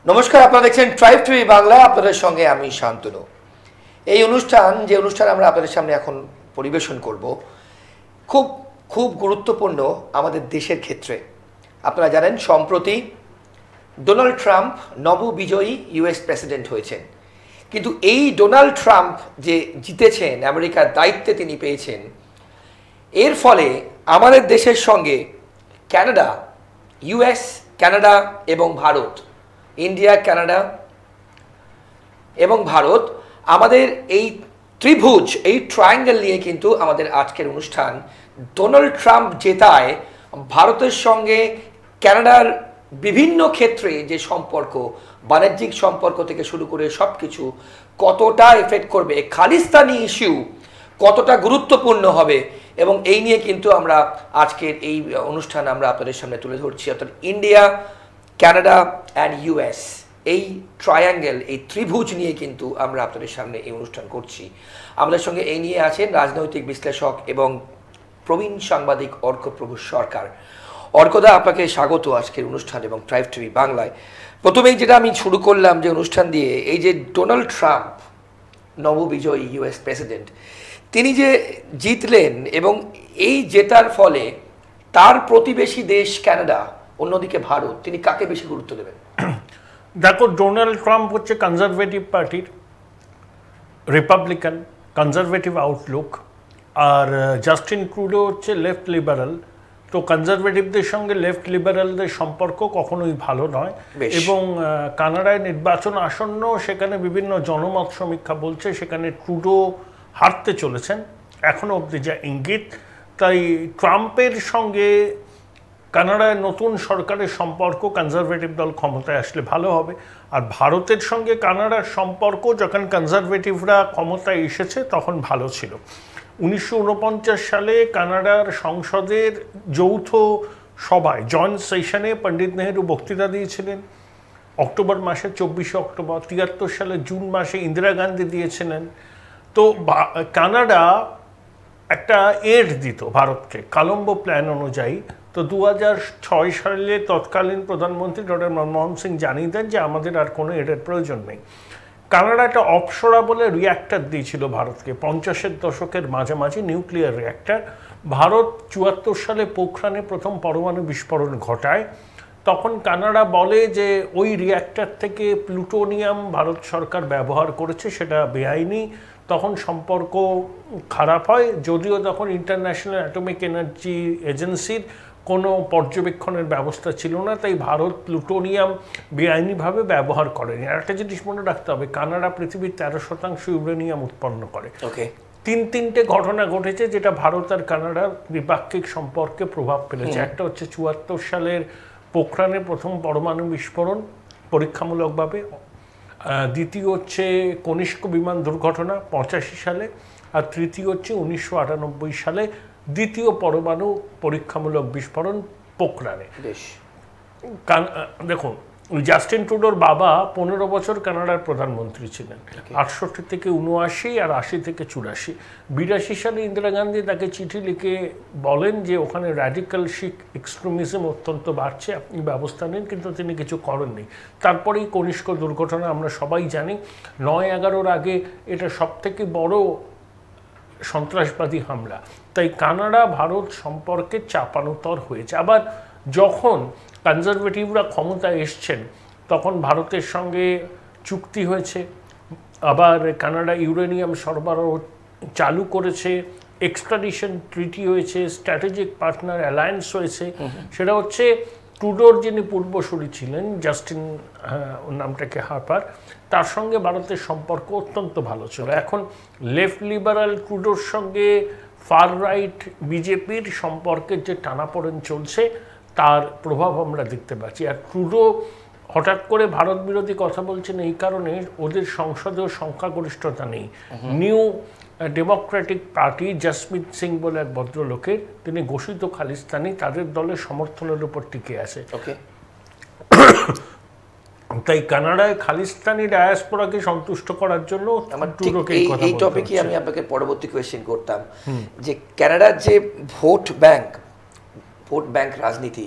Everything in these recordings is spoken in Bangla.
নমস্কার, আপনারা দেখছেন ট্রাইব টিভি বাংলা। আপনাদের সঙ্গে আমি শান্তনু। এই অনুষ্ঠান আমরা আপনাদের সামনে এখন পরিবেশন করব খুব খুব গুরুত্বপূর্ণ আমাদের দেশের ক্ষেত্রে। আপনারা জানেন সম্প্রতি ডোনাল্ড ট্রাম্প নববিজয়ী ইউএস প্রেসিডেন্ট হয়েছেন, কিন্তু এই ডোনাল্ড ট্রাম্প যে জিতেছেন, আমেরিকার দায়িত্বে তিনি পেয়েছেন, এর ফলে আমাদের দেশের সঙ্গে কানাডা, ইউএস, কানাডা এবং ভারত, ইন্ডিয়া, কানাডা এবং ভারত, আমাদের এই ত্রিভুজ, এই ট্রায়াঙ্গেল নিয়ে কিন্তু আমাদের আজকের অনুষ্ঠান। ডোনাল্ড ট্রাম্প জেতায় ভারতের সঙ্গে কানাডার বিভিন্ন ক্ষেত্রে যে সম্পর্ক, বাণিজ্যিক সম্পর্ক থেকে শুরু করে সব কিছু কতটা এফেক্ট করবে, খালিস্তানি ইস্যু কতটা গুরুত্বপূর্ণ হবে, এবং এই নিয়ে কিন্তু আমরা আজকের এই অনুষ্ঠান আমরা আপনাদের সামনে তুলে ধরছি। অর্থাৎ ইন্ডিয়া, কানাডা অ্যান্ড ইউএস, এই ট্রায়াঙ্গেল, এই ত্রিভুজ নিয়ে কিন্তু আমরা আপনাদের সামনে এই অনুষ্ঠান করছি। আমাদের সঙ্গে এই নিয়ে আছেন রাজনৈতিক বিশ্লেষক এবং প্রবীণ সাংবাদিক অর্কপ্রভু সরকার। অর্কদা, আপনাকে স্বাগত আজকের অনুষ্ঠান এবং ট্রাইব টিভি বাংলায়। প্রথমেই যেটা আমি শুরু করলাম যে অনুষ্ঠান দিয়ে, এই যে ডোনাল্ড ট্রাম্প নববিজয়ী ইউএস প্রেসিডেন্ট, তিনি যে জিতলেন এবং এই জেতার ফলে তার প্রতিবেশী দেশ কানাডা, অন্যদিকে ভারত, তিনি কাকে বেশি গুরুত্ব দেবেন? দেখো, ডোনাল্ড ট্রাম্প হচ্ছে কনজারভেটিভ পার্টির, রিপাবলিকান, কনজারভেটিভ আউটলুক, আর জাস্টিন ট্রুডো হচ্ছে লেফট লিবারাল। তো কনজারভেটিভদের সঙ্গে লেফট লিবারালদের সম্পর্ক কখনোই ভালো নয়। এবং কানাডায় নির্বাচন আসন্ন, সেখানে বিভিন্ন জনমত সমীক্ষা বলছে সেখানে ট্রুডো হারতে চলেছেন, এখনো অবধি যা ইঙ্গিত। তাই ট্রাম্পের সঙ্গে কানাডায় নতুন সরকারের সম্পর্ক, কনজারভেটিভ দল ক্ষমতায় আসলে ভালো হবে। আর ভারতের সঙ্গে কানাডার সম্পর্ক যখন কনজারভেটিভরা ক্ষমতায় এসেছে তখন ভালো ছিল। 1949 সালে কানাডার সংসদের যৌথ সভায়, জয়েন্ট সেশনে পণ্ডিত নেহেরু বক্তৃতা দিয়েছিলেন অক্টোবর মাসে, 24 অক্টোবর। 73 সালে জুন মাসে ইন্দিরা গান্ধী দিয়েছিলেন। তো কানাডা একটা এড দিত ভারতকে কলম্বো প্ল্যান অনুযায়ী। তো 2006 সালে তৎকালীন প্রধানমন্ত্রী ডক্টর মনমোহন সিং জানিয়ে দেন যে আমাদের আর কোনো এডের প্রয়োজন নেই। কানাডা একটা অপসরা বলে রিঅ্যাক্টর দিয়েছিল ভারতকে 50-এর দশকের মাঝামাঝি, নিউক্লিয়ার রিঅ্যাক্টর। ভারত 74 সালে পোখরানে প্রথম পরমাণু বিস্ফোরণ ঘটায়। তখন কানাডা বলে যে ওই রিঅ্যাক্টর থেকে প্লুটোনিয়াম ভারত সরকার ব্যবহার করেছে, সেটা বেআইনি। তখন সম্পর্ক খারাপ হয়, যদিও তখন ইন্টারন্যাশনাল অ্যাটমিক এনার্জি এজেন্সির কোনো পর্যবেক্ষণের ব্যবস্থা ছিল না, তাই ভারত প্লুটোনিয়াম বেআইনিভাবে ব্যবহার করেনি। আর একটা জিনিস মনে রাখতে হবে, কানাডা পৃথিবীর 13% ইউরেনিয়াম উৎপন্ন করে। তিনটে ঘটনা ঘটেছে যেটা ভারত আর কানাডার দ্বিপাক্ষিক সম্পর্কে প্রভাব ফেলেছে। একটা হচ্ছে 74 সালের পোখরানে প্রথম পরমাণু বিস্ফোরণ পরীক্ষামূলকভাবে। দ্বিতীয় হচ্ছে কনিষ্ক বিমান দুর্ঘটনা 85 সালে। আর তৃতীয় হচ্ছে 1998 সালে দ্বিতীয় পরমাণু পরীক্ষামূলক বিস্ফোরণ পোখরানে। দেখুন, জাস্টিন ট্রুডোর বাবা 15 বছর কানাডার প্রধানমন্ত্রী ছিলেন, 68 থেকে 79 আর 80 থেকে 84। 82 সালে ইন্দিরা গান্ধী তাকে চিঠি লিখে বলেন যে ওখানে র্যাডিক্যাল শিখ এক্সট্রিমিজম অত্যন্ত বাড়ছে, আপনি ব্যবস্থা নিন, কিন্তু তিনি কিছু করেননি। তারপরেই কনিষ্ক দুর্ঘটনা, আমরা সবাই জানি। 9/11-র আগে এটা সবথেকে বড় সন্ত্রাসবাদী হামলা। তাই কানাডা ভারত সম্পর্কে চাপানোতর হয়েছে। আবার যখন কনজারভেটিভরা ক্ষমতায় এসছেন তখন ভারতের সঙ্গে চুক্তি হয়েছে, আবার কানাডা ইউরেনিয়াম সরবরাহ চালু করেছে, এক্সট্রাডিশন ট্রিটি হয়েছে, স্ট্র্যাটেজিক পার্টনার অ্যালায়েন্স হয়েছে। সেটা হচ্ছে ট্রুডোর যিনি পূর্বসূরি ছিলেন, জাস্টিন, নামটাকে হার্পার, তার সঙ্গে ভারতের সম্পর্ক অত্যন্ত ভালো ছিল। এখন লেফট লিবারাল ট্রুডোর সঙ্গে ফার রাইট বিজেপির সম্পর্কের যে টানাপোড়েন চলছে তার প্রভাব আমরা দেখতে পাচ্ছি। আর ট্রুডো হঠাৎ করে ভারত বিরোধী কথা বলছেন এই কারণে, ওদের সংসদেও সংখ্যাগরিষ্ঠতা নেই। New Democratic party, Jasmeet Singh বলে এক ভদ্রলোকের, তিনি ঘোষিত খালিস্তানি, তাদের দলের সমর্থনের উপর টিকে আছে। তাই কানাডায় খালিস্তানি ডায়াসপোরাকে সন্তুষ্ট করার জন্য এই টপিকে আমি আপনাকে পরবর্তী কোয়েশ্চেন করতাম যে কানাডার যে ভোট ব্যাংক রাজনীতি,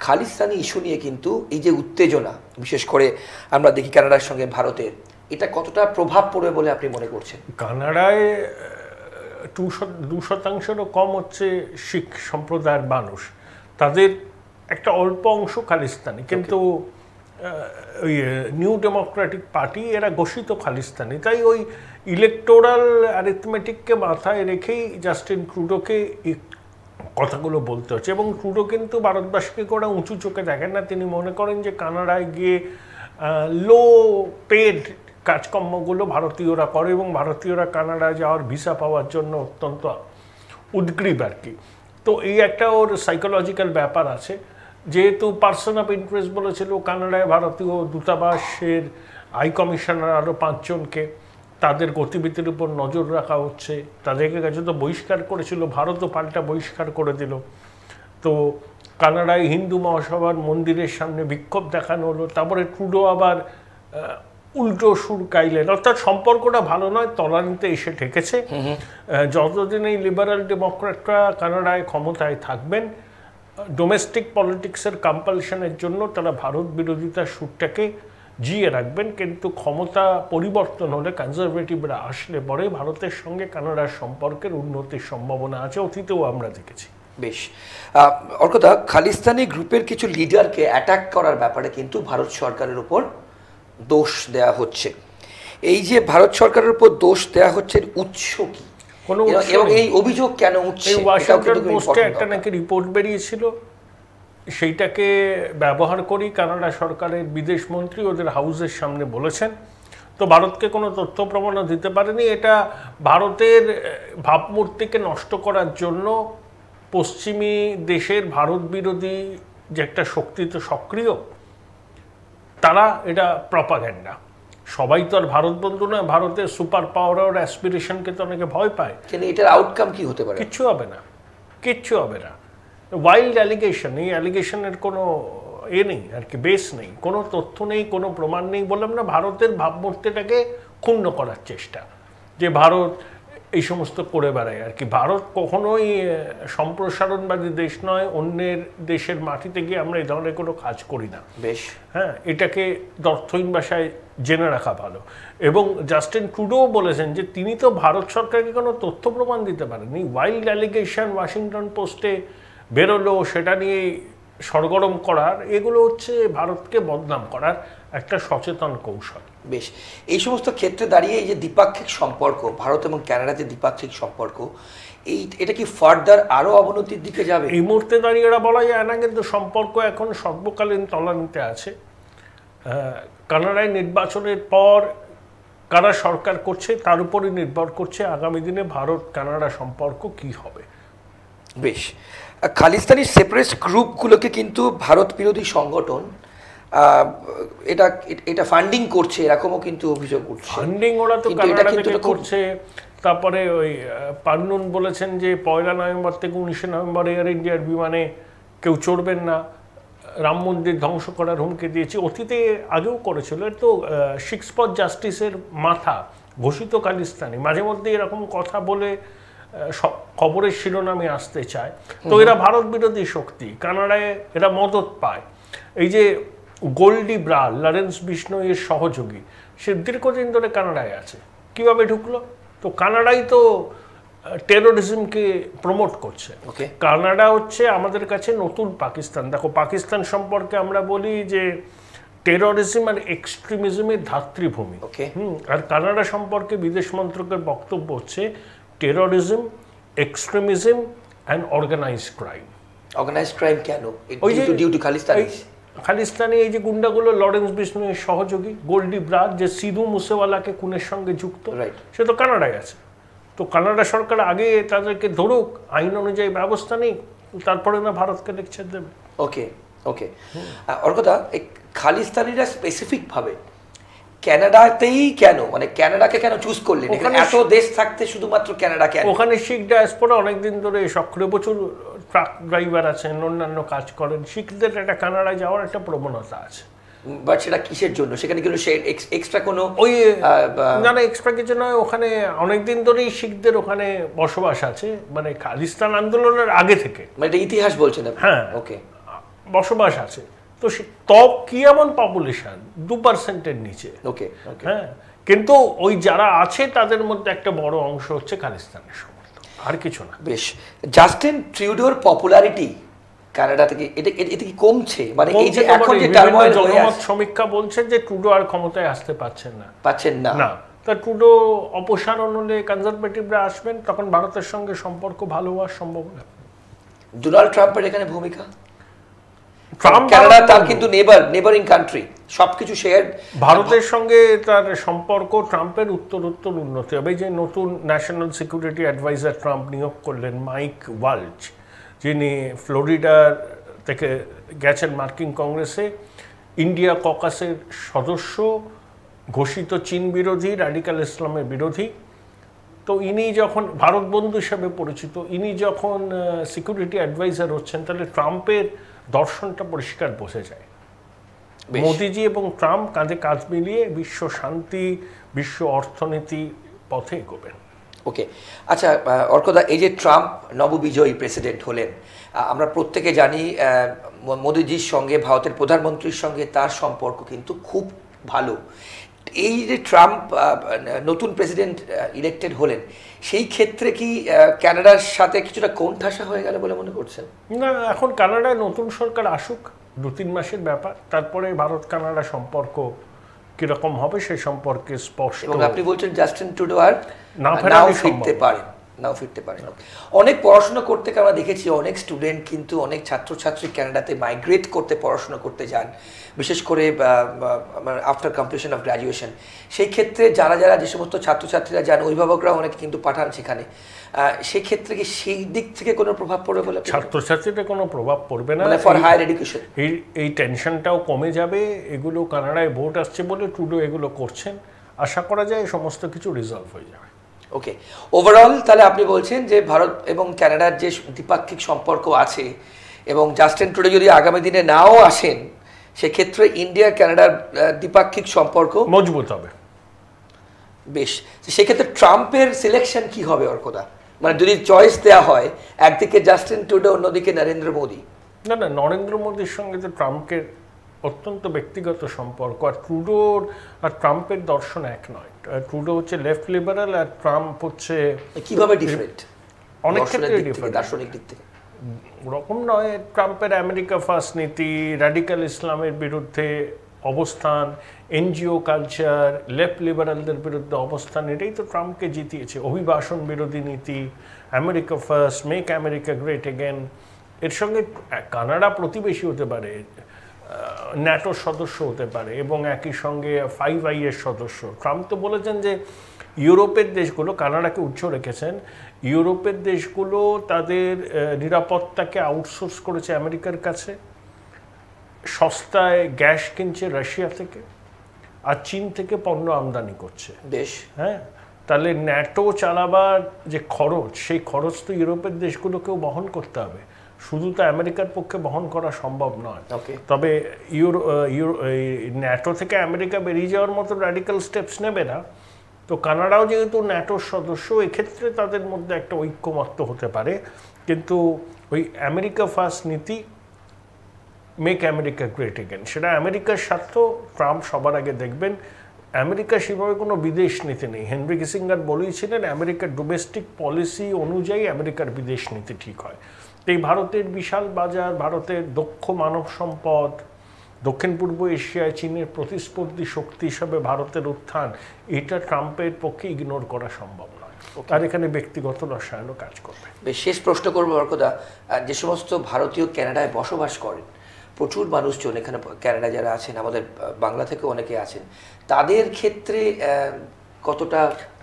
খালিস্তানি ইস্যু নিয়ে কিন্তু এই যে উত্তেজনা, বিশেষ করে আমরা দেখি কানাডার সঙ্গে ভারতের, এটা কতটা প্রভাব পড়বে বলে আপনি মনে করছেন? কানাডায় 2% কম হচ্ছে শিখ সম্প্রদায়ের মানুষ, তাদের একটা অল্প অংশ খালিস্তানি, কিন্তু ওই নিউ ডেমোক্রেটিক পার্টি এরা ঘোষিত খালিস্তানি। তাই ওই ইলেকটোরাল অ্যারিথমেটিককে মাথায় রেখেই জাস্টিন ট্রুডোকে কথাগুলো বলতে হচ্ছে। এবং ট্রুডো কিন্তু ভারতবাসীকে করে উঁচু চোখে দেখেন না, তিনি মনে করেন যে কানাডায় গিয়ে লো পেড কাজকর্মগুলো ভারতীয়রা করে এবং ভারতীয়রা কানাডায় যাওয়ার ভিসা পাওয়ার জন্য অত্যন্ত উদ্গ্রীব আর কি। তো এই একটা ওর সাইকোলজিক্যাল ব্যাপার আছে। যেহেতু পার্সন অফ ইন্টারেস্ট বলেছিল কানাডায় ভারতীয় দূতাবাসের হাই কমিশনার আরও 5 জনকে তাদের গতিবিধির উপর নজর রাখা হচ্ছে, তাদেরকে কাছে তো বহিষ্কার করেছিল, ভারতও পাল্টা বহিষ্কার করে দিল। তো কানাডায় হিন্দু মহাসভার মন্দিরের সামনে বিক্ষোভ দেখানো হলো, তারপরে ট্রুডো আবার উল্টো সুর গাইলেন, অর্থাৎ সম্পর্কটা ভালো নয়, তলানিতে এসে ঠেকেছে। যতদিন এই লিবারাল ডেমোক্র্যাটরা কানাডায় ক্ষমতায় থাকবেন, ডোমেস্টিক পলিটিক্সের কম্পালশনের জন্য তারা ভারত বিরোধিতার সুরটাকে জিয়ে রাখবেন, কিন্তু ক্ষমতা পরিবর্তন হলে কনজারভেটিভরা আসলে পরে ভারতের সঙ্গে কানাডার সম্পর্কের উন্নতির সম্ভাবনা আছে, অতীতেও আমরা দেখেছি। বেশ, অর্কদা, খালিস্তানি গ্রুপের কিছু লিডারকে অ্যাটাক করার ব্যাপারে কিন্তু ভারত সরকারের উপর দোষ দেয়া হচ্ছে। এই যে ভারত সরকারের উপর দোষ দেয়া হচ্ছে, উৎস কি এবং এই অভিযোগ কেন উঠছে? ওয়াশিংটন পোস্টে একটা নাকি রিপোর্ট বেরিয়েছিল, সেইটাকে ব্যবহার করি কানাডা সরকারের বিদেশ মন্ত্রী ওদের হাউসের সামনে বলেছেন। তো ভারতকে কোনো তথ্য প্রমাণও দিতে পারেনি। এটা ভারতের ভাবমূর্তিকে নষ্ট করার জন্য পশ্চিমী দেশের ভারত বিরোধী যে একটা শক্তি তো সক্রিয়, তারা এটা প্রপাগ্যান্ডা। সবাই তো আর ভারত বন্ধু নয়, ভারতের সুপার পাওয়ার আর অ্যাসপিরেশনকে তো অনেকে ভয় পায়। কিন্তু এটার আউটকাম কি হতে পারে? কিচ্ছু হবে না, কিচ্ছু হবে না। ওয়াইল্ড অ্যালিগেশন, এই অ্যালিগেশনের কোনো নেই আর কি, বেস নেই, কোনো তথ্য নেই, কোনো প্রমাণ নেই। বললাম না, ভারতের ভাবমূর্তিটাকে ক্ষুণ্ণ করার চেষ্টা, যে ভারত এই সমস্ত করে বেড়ায় আর কি। ভারত কখনোই সম্প্রসারণবাদী দেশ নয়, অন্যের দেশের মাটিতে গিয়ে আমরা এই ধরনের কোনো কাজ করি না। বেশ, হ্যাঁ, এটাকে অর্থহীন ভাষায় জেনে রাখা ভালো। এবং জাস্টিন ট্রুডো বলেছেন যে তিনি তো ভারত সরকারকে কোনো তথ্য প্রমাণ দিতে পারেননি। ওয়াইল্ড অ্যালিগেশন ওয়াশিংটন পোস্টে বেরোলো, সেটা নিয়ে সরগরম করার, এগুলো হচ্ছে ভারতকে বদনাম করার একটা সচেতন কৌশল। বেশ, এই সমস্ত ক্ষেত্রে দাঁড়িয়ে এই যে দ্বিপাক্ষিক সম্পর্ক, ভারত এবং কানাডার যে দ্বিপাক্ষিক সম্পর্ক, এটা কি ফার্দার আরো অবনতির দিকে যাবে? এই মুহূর্তে দাঁড়িয়ে এরা বলা যায় না, কিন্তু সম্পর্ক এখন সর্বকালীন তলানিতে আছে। কানাডায় নির্বাচনের পর কারা সরকার করছে তার উপরই নির্ভর করছে আগামী দিনে ভারত কানাডা সম্পর্ক কি হবে। বেশ, খালিস্তানি সেপারেটিস্ট গ্রুপগুলোকে কিন্তু ভারত বিরোধী সংগঠন এটা ফান্ডিং করছে, এরকমও কিন্তু অভিযোগ উঠছে। ফান্ডিং ওরা তো কানাডা থেকে করছে। তারপরে ওই পান্নুন বলেছেন যে 1 নভেম্বর থেকে 19 নভেম্বর এয়ার ইন্ডিয়ার বিমানে কেউ চড়বেন না, রাম মন্দির ধ্বংস করার হুমকি দিয়েছে। অতীতে আগেও করেছিল। তো শিক্স ফর জাস্টিসের মাথা ঘোষিত খালিস্তানি মাঝে মধ্যে এরকম কথা বলে খবরের শিরোনামে আসতে চায়। তো এরা ভারত বিরোধী শক্তি, কানাডায় এরা মদত পায়। এই যে গোল্ডি ব্রাল, লরেন্স বিষ্ণোইয়ের সহযোগী, সে দীর্ঘদিন ধরে কানাডায় আছে। কিভাবে ঢুকলো? তো কানাডাই তো টেরোরিজমকে প্রমোট করছে। কানাডা হচ্ছে আমাদের কাছে নতুন পাকিস্তান। দেখো, পাকিস্তান সম্পর্কে আমরা বলি যে টেরোরিজম আর এক্সট্রিমিজমের ধাত্রীভূমি। আর কানাডা সম্পর্কে বিদেশ মন্ত্রকের বক্তব্য হচ্ছে terrorism, extremism and organised crime. Organised crime কেন? ডিউ টু খালিস্তানি এই যে গুন্ডাগুলো লরেন্স বিষ্ণুয়ের সহযোগী, গোল্ডি ব্রাল যে সিধু মুসেওয়ালাকে খুনের সঙ্গে যুক্ত, সে তো কানাডায় আছে। তো কানাডা সরকার আগে তাদেরকে ধরুক, আইন অনুযায়ী ব্যবস্থা নেই, তারপরে না ভারতকে লেকচার দেবে। ওকে ওকে, অর্কদা, খালিস্তানিরা স্পেসিফিক ভাবে কানাডাতেই কেন, মানে কানাডাকে কেন চুজ করলেন? এত দেশ থাকতে শুধুমাত্র কানাডা কেন? ওখানে শিখ ডায়াসপোরা অনেকদিন ধরে সক্রিয়, প্রচুর ট্রাক ড্রাইভার আছেন, অন্যান্য কাজ করেন। শিখদের একটা কানাডায় যাওয়ার একটা প্রবণতা আছে। বাট সেটা কিসের জন্য? সেখানে কিন্তু এক্সট্রা কোনো ওই না না, এক্সট্রা কিছু নয়। ওখানে অনেকদিন ধরেই শিখদের ওখানে বসবাস আছে, মানে খালিস্তান আন্দোলনের আগে থেকে। মানে এটা ইতিহাস বলছেন? হ্যাঁ, ওকে। বসবাস আছে। তো তব কি এমন পপুলেশন 2%-এর নিচে। ওকে, হ্যাঁ, কিন্তু ওই যারা আছে তাদের মধ্যে একটা বড় অংশ হচ্ছে খালিস্তানের সমর্থক, আর কিছু না। বেশ, জাস্টিন ট্রুডোর পপুলারিটি কানাডা থেকে এটা কি কমছে? মানে এই যে এখন যে টার্মোয়েল জনমত সমীক্ষা বলছে যে ট্রুডো আর ক্ষমতায় আসতে পারছেন না। না, তা ট্রুডো অপসারণ হলে কনজারভেটিভরা আসবেন, তখন ভারতের সঙ্গে সম্পর্ক ভালো হওয়ার সম্ভাবনা। ডোনাল্ড ট্রাম্পের এখানে ভূমিকা, কানাডা তার কিন্তু নেবারিং কান্ট্রি, সবকিছু শেয়ার। ভারতের সঙ্গে তার সম্পর্ক ট্রাম্পের উত্তরোত্তর উন্নতি হবে। যে নতুন ন্যাশনাল সিকিউরিটি অ্যাডভাইজার ট্রাম্প নিয়োগ করলেন মাইক ওয়ালজ, যিনি ফ্লোরিডার থেকে গেছেন মার্কিন কংগ্রেসে, ইন্ডিয়া ককাসের সদস্য, ঘোষিত চীন বিরোধী, রাডিক্যাল ইসলামের বিরোধী। তো ইনি যখন ভারত বন্ধু হিসাবে পরিচিত, ইনি যখন সিকিউরিটি অ্যাডভাইজার হচ্ছেন, তাহলে ট্রাম্পের দর্শনটা পরিষ্কার বোঝা যায়। মোদিজি এবং ট্রাম্প কাঁধে কাঁধ মিলিয়ে বিশ্ব শান্তি, বিশ্ব অর্থনীতি পথে এগোবেন। ওকে, আচ্ছা অর্কদা, এই যে ট্রাম্প নববিজয়ী প্রেসিডেন্ট হলেন, আমরা প্রত্যেকে জানি মোদিজির সঙ্গে, ভারতের প্রধানমন্ত্রীর সঙ্গে তার সম্পর্ক কিন্তু খুব ভালো। এই যে ট্রাম্প নতুন প্রেসিডেন্ট ইলেক্টেড হলেন, সেই ক্ষেত্রে কি কানাডার সাথে কিছুটা কোণঠাসা হয়ে গেল বলে মনে করছেন? না, এখন কানাডায় নতুন সরকার আসুক, 2-3 মাসের ব্যাপার, তারপরে ভারত কানাডা সম্পর্ক কিরকম হবে সে সম্পর্কে স্পষ্ট। এবং আপনি বলছেন জাস্টিন ট্রুডো আর নাও ফিরতে পারেন। অনেক পড়াশোনা করতে আমরা দেখেছি, অনেক স্টুডেন্ট কিন্তু, অনেক ছাত্রছাত্রী কানাডাতে মাইগ্রেট করতে, পড়াশোনা করতে যান, বিশেষ করে আফটার কমপ্লিশন অফ গ্র্যাজুয়েশন। সেই ক্ষেত্রে যারা যে সমস্ত ছাত্রছাত্রীরা যান, অভিভাবকরা অনেকে কিন্তু পাঠান সেখানে। সেই ক্ষেত্রে কি সেই দিক থেকে কোনো প্রভাব পড়বে বলে? ছাত্রছাত্রীদের কোনো প্রভাব পড়বে না, ফর হায়ার এডুকেশন এই টেনশনটাও কমে যাবে। এগুলো কানাডায় ভোট আসছে বলে ট্রুডো এগুলো করছেন, আশা করা যায় সমস্ত কিছু রিজলভ হয়ে যাবে। ওকে, ওভারঅল তাহলে আপনি বলছেন যে ভারত এবং কানাডার যে দ্বিপাক্ষিক সম্পর্ক আছে, এবং জাস্টিন ট্রুডো যদি আগামী দিনে নাও আসেন, সেক্ষেত্রে ইন্ডিয়া কানাডার দ্বিপাক্ষিক সম্পর্ক মজবুত হবে। বেশ, সেক্ষেত্রে ট্রাম্পের সিলেকশন কি হবে অর্কদা? মানে যদি চয়েস দেওয়া হয়, একদিকে জাস্টিন ট্রুডো, অন্যদিকে নরেন্দ্র মোদী। না, নরেন্দ্র মোদীর সঙ্গে তো ট্রাম্পের অত্যন্ত ব্যক্তিগত সম্পর্ক, আর ট্রুডোর আর ট্রাম্পের দর্শন এক নয়। ট্রুডো হচ্ছে লেফট লিবারাল, আর ট্রাম্প হচ্ছে কিভাবে ডিফারেন্ট? অনেক ক্ষেত্রে ডিফারেন্ট, দার্শনিক দিক থেকে ওরকম নয়। ট্রাম্পের আমেরিকা ফার্স্ট নীতি, রাডিক্যাল ইসলামের বিরুদ্ধে অবস্থান, এনজিও কালচার, লেফট লিবারালদের বিরুদ্ধে অবস্থান, এটাই তো ট্রাম্পকে জিতিয়েছে। অভিবাসন বিরোধী নীতি, America first, make America great again. এর সঙ্গে কানাডা প্রতিবেশী হতে পারে, ন্যাটোর সদস্য হতে পারে, এবং একই সঙ্গে 5i এর সদস্য। ট্রাম্প তো বলেছেন যে ইউরোপের দেশগুলো, কানাডাকে উচ্চ রেখেছেন, ইউরোপের দেশগুলো তাদের নিরাপত্তাকে আউটসোর্স করেছে আমেরিকার কাছে, সস্তায় গ্যাস কিনছে রাশিয়া থেকে, আর চীন থেকে পণ্য আমদানি করছে। বেশ, হ্যাঁ, তাহলে ন্যাটো চালাবার যে খরচ, সেই খরচ তো ইউরোপের দেশগুলোকেও বহন করতে হবে, শুধু তো আমেরিকার পক্ষে বহন করা সম্ভব নয়। তবে ন্যাটো থেকে আমেরিকা বেরিয়ে যাওয়ার মতো র্যাডিক্যাল স্টেপস নেবে না। তো কানাডাও যেহেতু ন্যাটোর সদস্য, এক্ষেত্রে তাদের মধ্যে একটা ঐক্যমত্য হতে পারে। কিন্তু ওই আমেরিকা ফার্স্ট নীতি, মেক আমেরিকা গ্রেট এগেন, সেটা আমেরিকার স্বার্থ ট্রাম্প সবার আগে দেখবেন। আমেরিকা সেভাবে কোনো বিদেশ নীতি নেই। হেনরি কিসিঙ্গার বলেছিলেন আমেরিকার ডোমেস্টিক পলিসি অনুযায়ী আমেরিকার বিদেশ নীতি ঠিক হয়। এই ভারতের বিশাল বাজার, ভারতের দক্ষ মানব সম্পদ, দক্ষিণ পূর্ব এশিয়ায় চীনের প্রতিস্পর্ধী শক্তি হিসাবে ভারতের উত্থান, এটা ট্রাম্পের পক্ষে ইগনোর করা সম্ভব নয়। আর এখানে ব্যক্তিগত রসায়নও কাজ করবে। শেষ প্রশ্ন করবো অর্কদা, যে সমস্ত ভারতীয় কানাডায় বসবাস করেন, প্রচুর মানুষজন এখানে কানাডা যারা আছেন, আমাদের বাংলা থেকে অনেকে আছেন, তাদের ক্ষেত্রে কতটা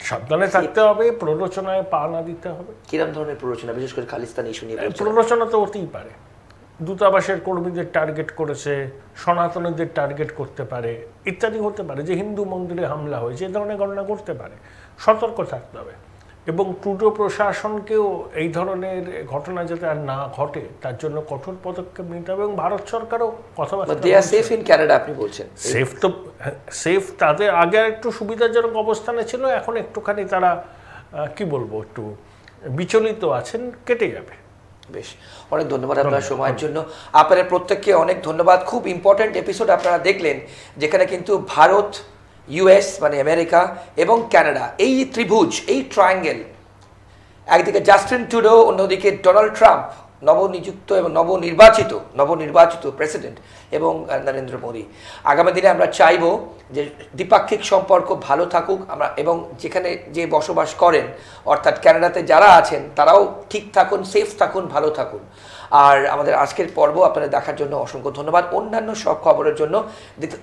সাবধানে থাকতে হবে, প্ররোচনায় পা না দিতে হবে। কিরকম ধরনের প্ররোচনা, বিশেষ করে খালিস্তানি ইস্যু নিয়ে? প্ররোচনা তো হতেই পারে, দূতাবাসের কর্মীদের টার্গেট করেছে, সনাতনীদের টার্গেট করতে পারে, ইত্যাদি হতে পারে। যে হিন্দু মন্দিরে হামলা হয়েছে, এ ধরনের ঘটনা করতে পারে, সতর্ক থাকতে হবে। এবং ট্রুডো প্রশাসনকেও এই ধরনের ঘটনা যাতে আর না ঘটে তার জন্য কঠোর পদক্ষেপ নিতে হবে। এবং ভারত সরকারও কথাবার্তা, সেফ ইন কানাডা আপনি বলছেন? সেফ তো সেফ, তাদের আগে একটু সুবিধাজনক অবস্থানে ছিল, এখন একটুখানি তারা কি বলবো, একটু বিচলিত আছেন, কেটে যাবে। বেশ, অনেক ধন্যবাদ আপনার সময়ের জন্য। আপনাদের প্রত্যেককে অনেক ধন্যবাদ। খুব ইম্পর্ট্যান্ট এপিসোড আপনারা দেখলেন, যেখানে কিন্তু ভারত, ইউএস মানে আমেরিকা এবং কানাডা, এই ত্রিভুজ, এই ট্রায়াঙ্গেল, একদিকে জাস্টিন ট্রুডো, অন্যদিকে ডোনাল্ড ট্রাম্প, নবনিযুক্ত এবং নবনির্বাচিত প্রেসিডেন্ট, এবং নরেন্দ্র মোদী। আগামী দিনে আমরা চাইব যে দ্বিপাক্ষিক সম্পর্ক ভালো থাকুক, আমরা এবং যেখানে যে বসবাস করেন অর্থাৎ কানাডাতে যারা আছেন তারাও ঠিক থাকুন, সেফ থাকুন, ভালো থাকুন। আর আমাদের আজকের পর্ব আপনাদের দেখার জন্য অসংখ্য ধন্যবাদ। অন্যান্য সব খবরের জন্য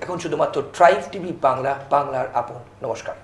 এখন শুধুমাত্র ট্রাইব টিভি বাংলা, বাংলার আপন। নমস্কার।